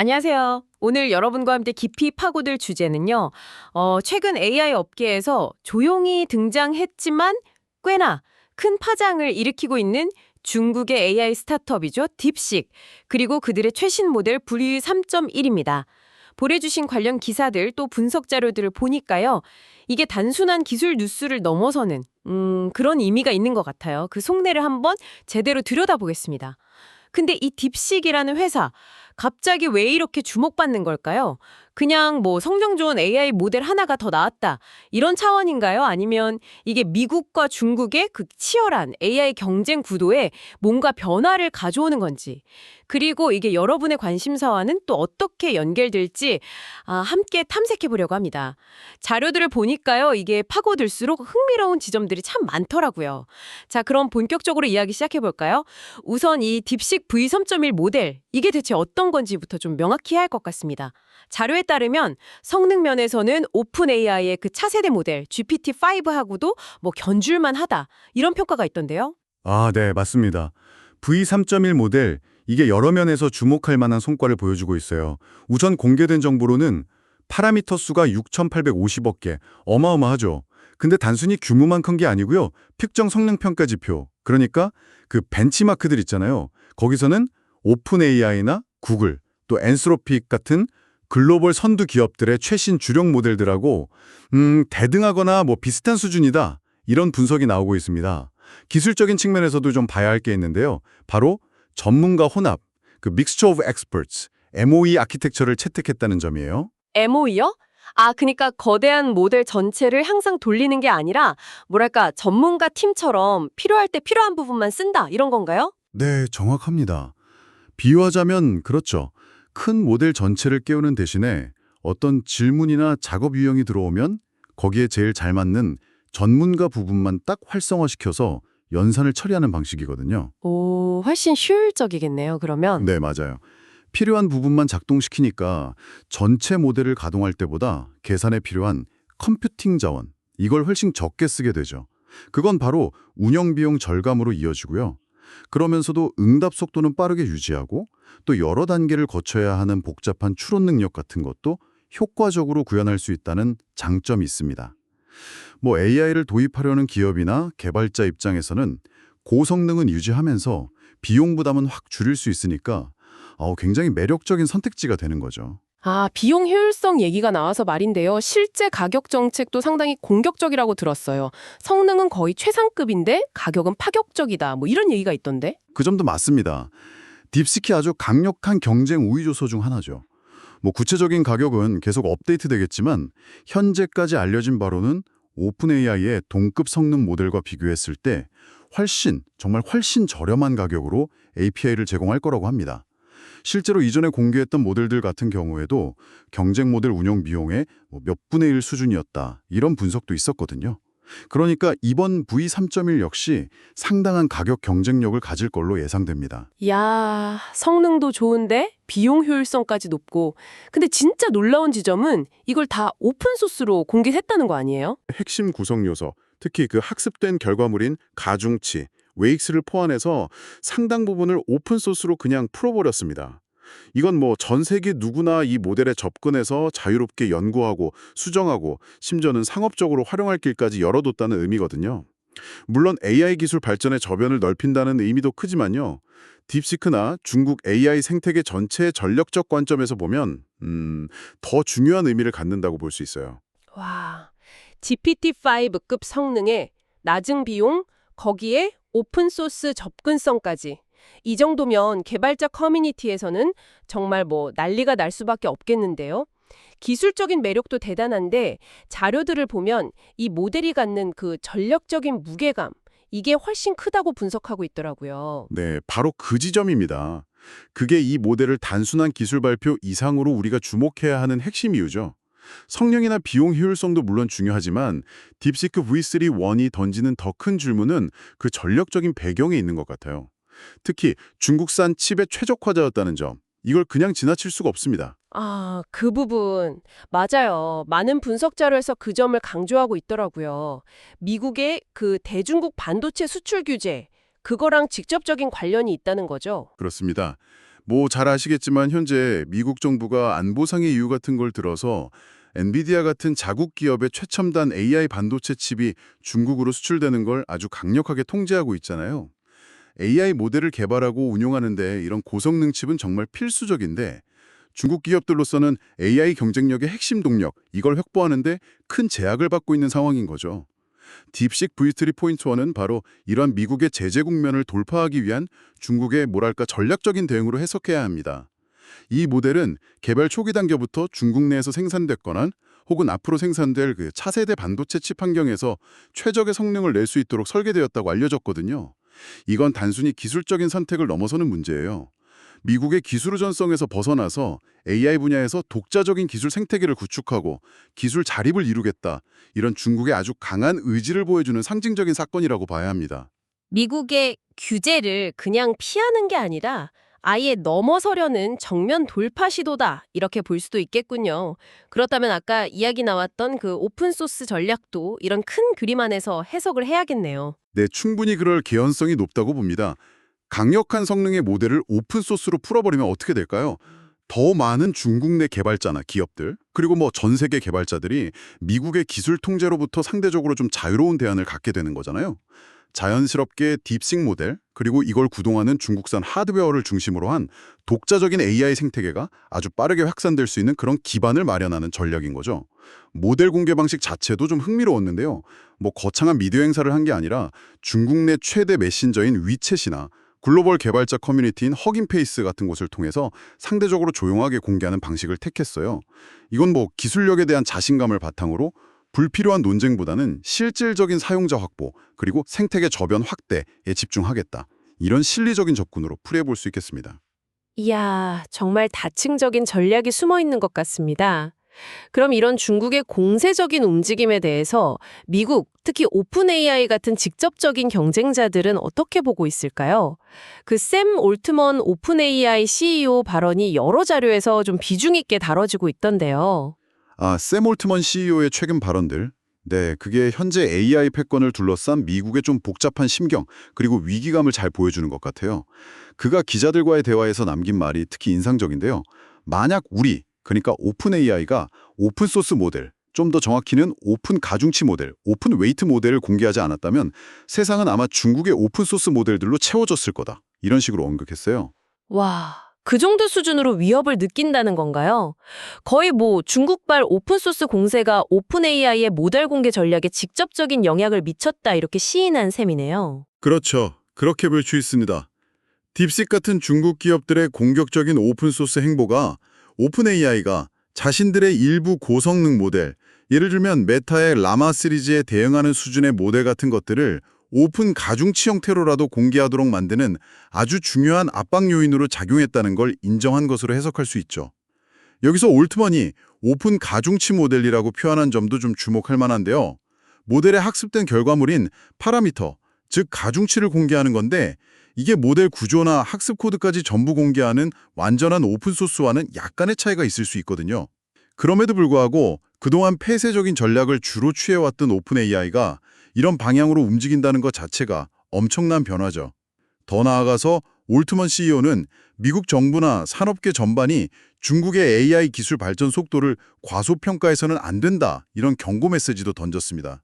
안녕하세요. 오늘 여러분과 함께 깊이 파고들 주제는요. 최근 AI 업계에서 조용히 등장했지만 꽤나 큰 파장을 일으키고 있는 중국의 AI 스타트업이죠. 딥식. 그리고 그들의 최신 모델 브이 3.1입니다. 보내주신 관련 기사들 또 분석 자료들을 보니까요. 이게 단순한 기술 뉴스를 넘어서는 그런 의미가 있는 것 같아요. 그 속내를 한번 제대로 들여다보겠습니다. 근데 이 딥식이라는 회사 갑자기 왜 이렇게 주목받는 걸까요? 그냥 뭐 성능 좋은 AI 모델 하나가 더 나왔다 이런 차원인가요? 아니면 이게 미국과 중국의 그 치열한 AI 경쟁 구도에 뭔가 변화를 가져오는 건지, 그리고 이게 여러분의 관심사와는 또 어떻게 연결될지 함께 탐색해 보려고 합니다. 자료들을 보니까요, 이게 파고들수록 흥미로운 지점들이 참 많더라고요. 자, 그럼 본격적으로 이야기 시작해 볼까요? 우선 이 딥식 브이 3.1 모델, 이게 대체 어떤 건지부터 좀 명확히 해야 할 것 같습니다. 자료에 따르면 성능 면에서는 오픈 AI의 그 차세대 모델 GPT-5하고도 뭐 견줄만 하다 이런 평가가 있던데요. 네, 맞습니다. V3.1 모델, 이게 여러 면에서 주목할 만한 성과를 보여주고 있어요. 우선 공개된 정보로는 파라미터 수가 6,850억 개, 어마어마하죠. 근데 단순히 규모만 큰 게 아니고요. 특정 성능 평가 지표, 그러니까 그 벤치마크들 있잖아요. 거기서는 오픈 AI나 구글, 또 엔스로픽 같은 글로벌 선두 기업들의 최신 주력 모델들하고 대등하거나 뭐 비슷한 수준이다. 이런 분석이 나오고 있습니다. 기술적인 측면에서도 좀 봐야 할 게 있는데요. 바로 전문가 혼합, 그 Mixture of Experts, MOE 아키텍처를 채택했다는 점이에요. MOE요? 그러니까 거대한 모델 전체를 항상 돌리는 게 아니라 뭐랄까 전문가 팀처럼 필요할 때 필요한 부분만 쓴다 이런 건가요? 네, 정확합니다. 비유하자면 그렇죠. 큰 모델 전체를 깨우는 대신에 어떤 질문이나 작업 유형이 들어오면 거기에 제일 잘 맞는 전문가 부분만 딱 활성화시켜서 연산을 처리하는 방식이거든요. 오, 훨씬 효율적이겠네요, 그러면. 네, 맞아요. 필요한 부분만 작동시키니까 전체 모델을 가동할 때보다 계산에 필요한 컴퓨팅 자원, 이걸 훨씬 적게 쓰게 되죠. 그건 바로 운영 비용 절감으로 이어지고요. 그러면서도 응답 속도는 빠르게 유지하고 또 여러 단계를 거쳐야 하는 복잡한 추론 능력 같은 것도 효과적으로 구현할 수 있다는 장점이 있습니다. 뭐 AI를 도입하려는 기업이나 개발자 입장에서는 고성능은 유지하면서 비용 부담은 확 줄일 수 있으니까 굉장히 매력적인 선택지가 되는 거죠. 비용 효율성 얘기가 나와서 말인데요. 실제 가격 정책도 상당히 공격적이라고 들었어요. 성능은 거의 최상급인데 가격은 파격적이다. 뭐 이런 얘기가 있던데. 그 점도 맞습니다. 딥시키 아주 강력한 경쟁 우위 요소 중 하나죠. 뭐 구체적인 가격은 계속 업데이트 되겠지만 현재까지 알려진 바로는 오픈 AI의 동급 성능 모델과 비교했을 때 정말 훨씬 저렴한 가격으로 API를 제공할 거라고 합니다. 실제로 이전에 공개했던 모델들 같은 경우에도 경쟁 모델 운영 비용의 몇 분의 1 수준이었다. 이런 분석도 있었거든요. 그러니까 이번 V3.1 역시 상당한 가격 경쟁력을 가질 걸로 예상됩니다. 야, 성능도 좋은데 비용 효율성까지 높고. 근데 진짜 놀라운 지점은 이걸 다 오픈소스로 공개했다는 거 아니에요? 핵심 구성 요소, 특히 그 학습된 결과물인 가중치, 웨익스를 포함해서 상당 부분을 오픈소스로 그냥 풀어버렸습니다. 이건 뭐 전 세계 누구나 이 모델에 접근해서 자유롭게 연구하고 수정하고 심지어는 상업적으로 활용할 길까지 열어뒀다는 의미거든요. 물론 AI 기술 발전의 저변을 넓힌다는 의미도 크지만요. 딥시크나 중국 AI 생태계 전체의 전력적 관점에서 보면 더 중요한 의미를 갖는다고 볼 수 있어요. 와, GPT-5급 성능에 낮은 비용, 거기에 오픈소스 접근성까지. 이 정도면 개발자 커뮤니티에서는 정말 뭐 난리가 날 수밖에 없겠는데요. 기술적인 매력도 대단한데 자료들을 보면 이 모델이 갖는 그 전력적인 무게감, 이게 훨씬 크다고 분석하고 있더라고요. 네, 바로 그 지점입니다. 그게 이 모델을 단순한 기술 발표 이상으로 우리가 주목해야 하는 핵심 이유죠. 성능이나 비용 효율성도 물론 중요하지만 딥시크 V3-1이 던지는 더 큰 질문은 그 전력적인 배경에 있는 것 같아요. 특히 중국산 칩의 최적화자였다는 점, 이걸 그냥 지나칠 수가 없습니다. 그 부분. 맞아요. 많은 분석 자료에서 그 점을 강조하고 있더라고요. 미국의 그 대중국 반도체 수출 규제, 그거랑 직접적인 관련이 있다는 거죠. 그렇습니다. 뭐 잘 아시겠지만 현재 미국 정부가 안보상의 이유 같은 걸 들어서 엔비디아 같은 자국 기업의 최첨단 AI 반도체 칩이 중국으로 수출되는 걸 아주 강력하게 통제하고 있잖아요. AI 모델을 개발하고 운용하는데 이런 고성능 칩은 정말 필수적인데 중국 기업들로서는 AI 경쟁력의 핵심 동력, 이걸 확보하는데 큰 제약을 받고 있는 상황인 거죠. 딥식 V3.1은 바로 이런 미국의 제재 국면을 돌파하기 위한 중국의 뭐랄까 전략적인 대응으로 해석해야 합니다. 이 모델은 개발 초기 단계부터 중국 내에서 생산됐거나 혹은 앞으로 생산될 그 차세대 반도체 칩 환경에서 최적의 성능을 낼 수 있도록 설계되었다고 알려졌거든요. 이건 단순히 기술적인 선택을 넘어서는 문제예요. 미국의 기술 의존성에서 벗어나서 AI 분야에서 독자적인 기술 생태계를 구축하고 기술 자립을 이루겠다. 이런 중국의 아주 강한 의지를 보여주는 상징적인 사건이라고 봐야 합니다. 미국의 규제를 그냥 피하는 게 아니라 아예 넘어서려는 정면 돌파 시도다 이렇게 볼 수도 있겠군요. 그렇다면 아까 이야기 나왔던 그 오픈소스 전략도 이런 큰 그림 안에서 해석을 해야겠네요. 네, 충분히 그럴 개연성이 높다고 봅니다. 강력한 성능의 모델을 오픈소스로 풀어버리면 어떻게 될까요? 더 많은 중국 내 개발자나 기업들, 그리고 뭐 전 세계 개발자들이 미국의 기술 통제로부터 상대적으로 좀 자유로운 대안을 갖게 되는 거잖아요. 자연스럽게 딥식 모델, 그리고 이걸 구동하는 중국산 하드웨어를 중심으로 한 독자적인 AI 생태계가 아주 빠르게 확산될 수 있는 그런 기반을 마련하는 전략인 거죠. 모델 공개 방식 자체도 좀 흥미로웠는데요. 뭐 거창한 미디어 행사를 한 게 아니라 중국 내 최대 메신저인 위챗이나 글로벌 개발자 커뮤니티인 허긴페이스 같은 곳을 통해서 상대적으로 조용하게 공개하는 방식을 택했어요. 이건 뭐 기술력에 대한 자신감을 바탕으로 불필요한 논쟁보다는 실질적인 사용자 확보, 그리고 생태계 저변 확대에 집중하겠다. 이런 실리적인 접근으로 풀이해볼 수 있겠습니다. 이야, 정말 다층적인 전략이 숨어 있는 것 같습니다. 그럼 이런 중국의 공세적인 움직임에 대해서 미국, 특히 오픈 AI 같은 직접적인 경쟁자들은 어떻게 보고 있을까요? 그 샘 올트먼 오픈 AI CEO 발언이 여러 자료에서 좀 비중 있게 다뤄지고 있던데요. 샘 올트먼 CEO의 최근 발언들. 네, 그게 현재 AI 패권을 둘러싼 미국의 좀 복잡한 심경, 그리고 위기감을 잘 보여주는 것 같아요. 그가 기자들과의 대화에서 남긴 말이 특히 인상적인데요. 만약 그러니까 오픈 AI가 오픈소스 모델, 좀 더 정확히는 오픈 가중치 모델, 오픈 웨이트 모델을 공개하지 않았다면 세상은 아마 중국의 오픈소스 모델들로 채워졌을 거다. 이런 식으로 언급했어요. 와, 그 정도 수준으로 위협을 느낀다는 건가요? 거의 뭐 중국발 오픈소스 공세가 오픈 AI의 모델 공개 전략에 직접적인 영향을 미쳤다 이렇게 시인한 셈이네요. 그렇죠. 그렇게 볼 수 있습니다. 딥식 같은 중국 기업들의 공격적인 오픈소스 행보가 오픈 AI가 자신들의 일부 고성능 모델, 예를 들면 메타의 라마 시리즈에 대응하는 수준의 모델 같은 것들을 오픈 가중치 형태로라도 공개하도록 만드는 아주 중요한 압박 요인으로 작용했다는 걸 인정한 것으로 해석할 수 있죠. 여기서 올트먼이 오픈 가중치 모델이라고 표현한 점도 좀 주목할 만한데요. 모델에 학습된 결과물인 파라미터, 즉 가중치를 공개하는 건데 이게 모델 구조나 학습 코드까지 전부 공개하는 완전한 오픈소스와는 약간의 차이가 있을 수 있거든요. 그럼에도 불구하고 그동안 폐쇄적인 전략을 주로 취해왔던 오픈 AI가 이런 방향으로 움직인다는 것 자체가 엄청난 변화죠. 더 나아가서 올트먼 CEO는 미국 정부나 산업계 전반이 중국의 AI 기술 발전 속도를 과소평가해서는 안 된다, 이런 경고 메시지도 던졌습니다.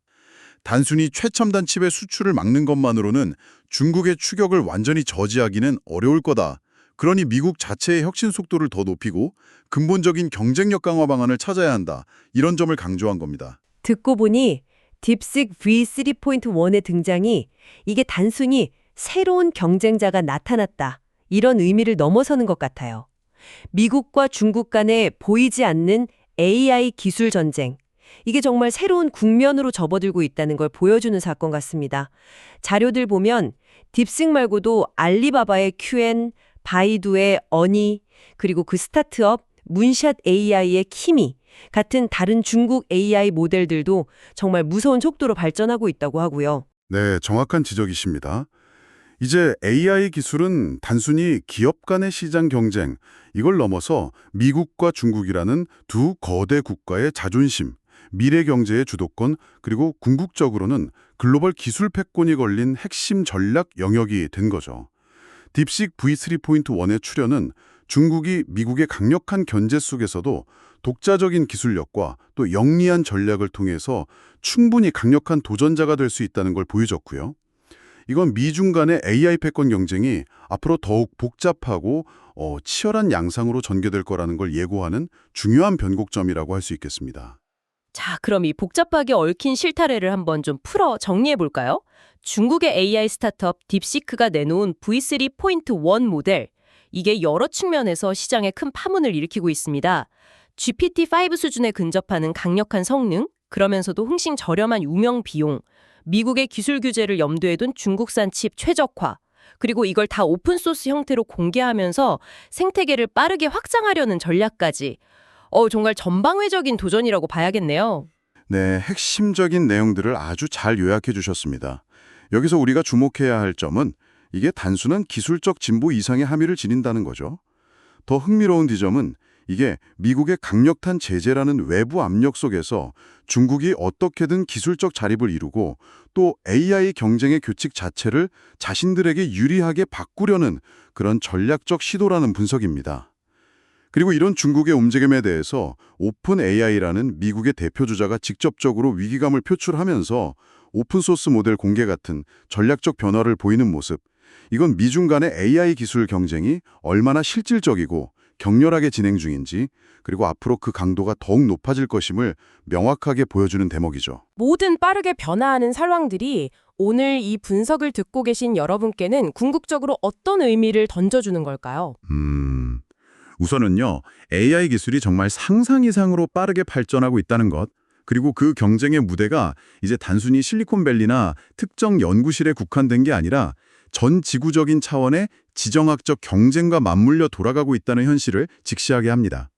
단순히 최첨단 칩의 수출을 막는 것만으로는 중국의 추격을 완전히 저지하기는 어려울 거다. 그러니 미국 자체의 혁신 속도를 더 높이고 근본적인 경쟁력 강화 방안을 찾아야 한다. 이런 점을 강조한 겁니다. 듣고 보니 딥식 V3.1의 등장이 이게 단순히 새로운 경쟁자가 나타났다, 이런 의미를 넘어서는 것 같아요. 미국과 중국 간에 보이지 않는 AI 기술 전쟁, 이게 정말 새로운 국면으로 접어들고 있다는 걸 보여주는 사건 같습니다. 자료들 보면 딥식 말고도 알리바바의 QN, 바이두의 어니, 그리고 그 스타트업 문샷 AI의 키미 같은 다른 중국 AI 모델들도 정말 무서운 속도로 발전하고 있다고 하고요. 네, 정확한 지적이십니다. 이제 AI 기술은 단순히 기업 간의 시장 경쟁, 이걸 넘어서 미국과 중국이라는 두 거대 국가의 자존심, 미래 경제의 주도권, 그리고 궁극적으로는 글로벌 기술 패권이 걸린 핵심 전략 영역이 된 거죠. 딥식 V3.1의 출현은 중국이 미국의 강력한 견제 속에서도 독자적인 기술력과 또 영리한 전략을 통해서 충분히 강력한 도전자가 될 수 있다는 걸 보여줬고요. 이건 미중 간의 AI 패권 경쟁이 앞으로 더욱 복잡하고 치열한 양상으로 전개될 거라는 걸 예고하는 중요한 변곡점이라고 할 수 있겠습니다. 자, 그럼 이 복잡하게 얽힌 실타래를 한번 좀 풀어 정리해 볼까요? 중국의 AI 스타트업 딥시크가 내놓은 V3.1 모델, 이게 여러 측면에서 시장에 큰 파문을 일으키고 있습니다. GPT-5 수준에 근접하는 강력한 성능, 그러면서도 흥싱 저렴한 운영 비용, 미국의 기술 규제를 염두에 둔 중국산 칩 최적화, 그리고 이걸 다 오픈소스 형태로 공개하면서 생태계를 빠르게 확장하려는 전략까지. 정말 전방위적인 도전이라고 봐야겠네요. 네, 핵심적인 내용들을 아주 잘 요약해 주셨습니다. 여기서 우리가 주목해야 할 점은 이게 단순한 기술적 진보 이상의 함의를 지닌다는 거죠. 더 흥미로운 지점은 이게 미국의 강력한 제재라는 외부 압력 속에서 중국이 어떻게든 기술적 자립을 이루고 또 AI 경쟁의 규칙 자체를 자신들에게 유리하게 바꾸려는 그런 전략적 시도라는 분석입니다. 그리고 이런 중국의 움직임에 대해서 오픈 AI라는 미국의 대표주자가 직접적으로 위기감을 표출하면서 오픈소스 모델 공개 같은 전략적 변화를 보이는 모습, 이건 미중 간의 AI 기술 경쟁이 얼마나 실질적이고 격렬하게 진행 중인지, 그리고 앞으로 그 강도가 더욱 높아질 것임을 명확하게 보여주는 대목이죠. 모든 빠르게 변화하는 상황들이 오늘 이 분석을 듣고 계신 여러분께는 궁극적으로 어떤 의미를 던져주는 걸까요? 우선은요, AI 기술이 정말 상상 이상으로 빠르게 발전하고 있다는 것, 그리고 그 경쟁의 무대가 이제 단순히 실리콘밸리나 특정 연구실에 국한된 게 아니라 전 지구적인 차원의 지정학적 경쟁과 맞물려 돌아가고 있다는 현실을 직시하게 합니다.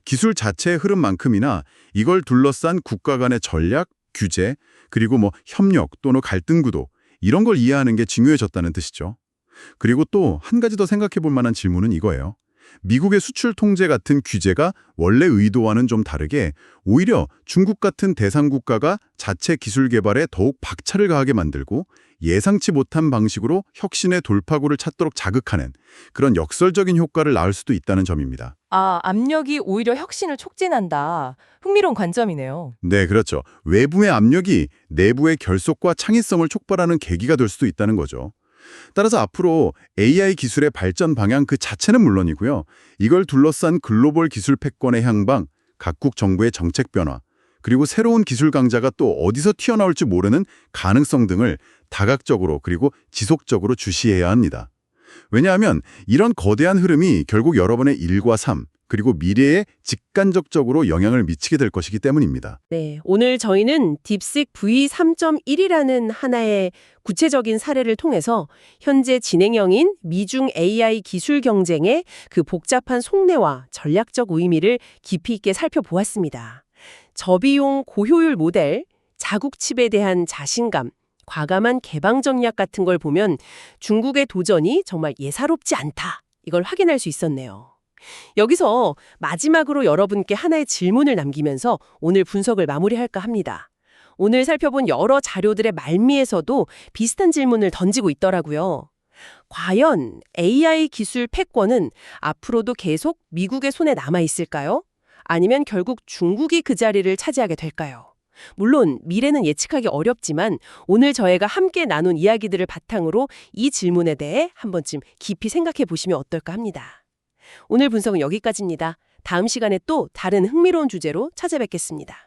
기술 자체의 흐름만큼이나 이걸 둘러싼 국가 간의 전략, 규제, 그리고 협력 또는 갈등 구도, 이런 걸 이해하는 게 중요해졌다는 뜻이죠. 그리고 또 한 가지 더 생각해 볼 만한 질문은 이거예요. 미국의 수출 통제 같은 규제가 원래 의도와는 좀 다르게 오히려 중국 같은 대상 국가가 자체 기술 개발에 더욱 박차를 가하게 만들고 예상치 못한 방식으로 혁신의 돌파구를 찾도록 자극하는 그런 역설적인 효과를 낳을 수도 있다는 점입니다. 압력이 오히려 혁신을 촉진한다. 흥미로운 관점이네요. 네, 그렇죠. 외부의 압력이 내부의 결속과 창의성을 촉발하는 계기가 될 수도 있다는 거죠. 따라서 앞으로 AI 기술의 발전 방향 그 자체는 물론이고요. 이걸 둘러싼 글로벌 기술 패권의 향방, 각국 정부의 정책 변화, 그리고 새로운 기술 강자가 또 어디서 튀어나올지 모르는 가능성 등을 다각적으로 그리고 지속적으로 주시해야 합니다. 왜냐하면 이런 거대한 흐름이 결국 여러분의 일과 삶, 그리고 미래에 직간접적으로 영향을 미치게 될 것이기 때문입니다. 네, 오늘 저희는 딥식 V3.1이라는 하나의 구체적인 사례를 통해서 현재 진행형인 미중 AI 기술 경쟁의 그 복잡한 속내와 전략적 의미를 깊이 있게 살펴보았습니다. 저비용 고효율 모델, 자국 칩에 대한 자신감, 과감한 개방 전략 같은 걸 보면 중국의 도전이 정말 예사롭지 않다. 이걸 확인할 수 있었네요. 여기서 마지막으로 여러분께 하나의 질문을 남기면서 오늘 분석을 마무리할까 합니다. 오늘 살펴본 여러 자료들의 말미에서도 비슷한 질문을 던지고 있더라고요. 과연 AI 기술 패권은 앞으로도 계속 미국의 손에 남아 있을까요? 아니면 결국 중국이 그 자리를 차지하게 될까요? 물론 미래는 예측하기 어렵지만 오늘 저희가 함께 나눈 이야기들을 바탕으로 이 질문에 대해 한 번쯤 깊이 생각해 보시면 어떨까 합니다. 오늘 분석은 여기까지입니다. 다음 시간에 또 다른 흥미로운 주제로 찾아뵙겠습니다.